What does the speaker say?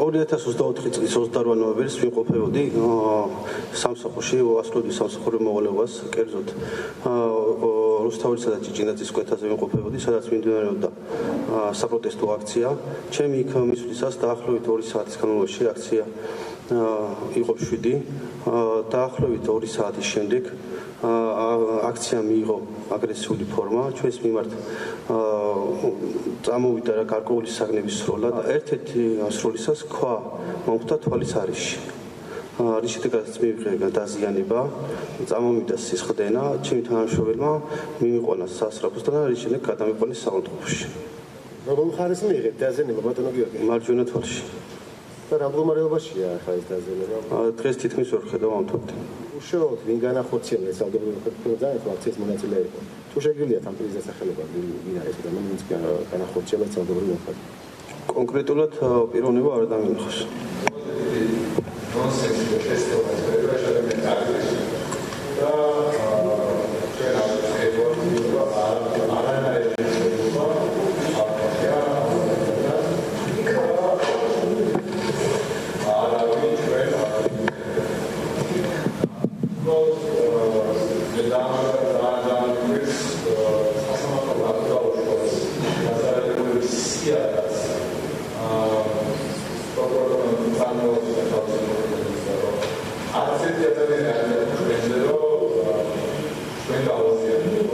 2024 წლის 28 ნოემბერს ვიმყოფებოდი სამსახურში, ვასრულებდი სამსახური მოვალეობას, კერძოდ რუსთაველისა და ჭიჭინაძის კვეთაზე ვიმყოფებოდი, სადაც მიმდინარეობდა საპროტესტო აქცია. ჩემი იქ მისვლისას დაახლოებით 2 საათის განმავლობაში აქცია იყო 7, დაახლოებით 2 საათის შემდეგ აქცია მიიღო აგრესიული ფორმა, ჩვენს მიმართ წამოვიდა გარკვეული საგნების სროლა. ერთ-ერთი სროლისას ქვა მომხდა თვალის არეში. რის შედეგადაც მიიღო დაზიანება, წამოვიდა სისხლდენა, ჩემი თანამშრომელმა მიმიყვანა სასწრაფოსთან და რის შემდეგ გადამიყვანეს საავადმყოფოში. როგორ ხარეს მიიღეთ დაზიანება ბატონო გიორგი? მარჯვენა თვალში. და რა მდგომარეობაშია ახლა ეს დაზიანება? დღეს თითქმის ვერ ხედავ ამ თვალთან. უშუალოდ ვინ განახორციელა ეს ალგორითმი ხდება ეს აქციის მონაწილე იყო. თუ შეგიძლიათ ამ პირის დასახელება ვინ არის და ვინც განახორციელა ეს ალგორითმი ხდება. კონკრეტულად პიროვნება არ დამინახავს. Medama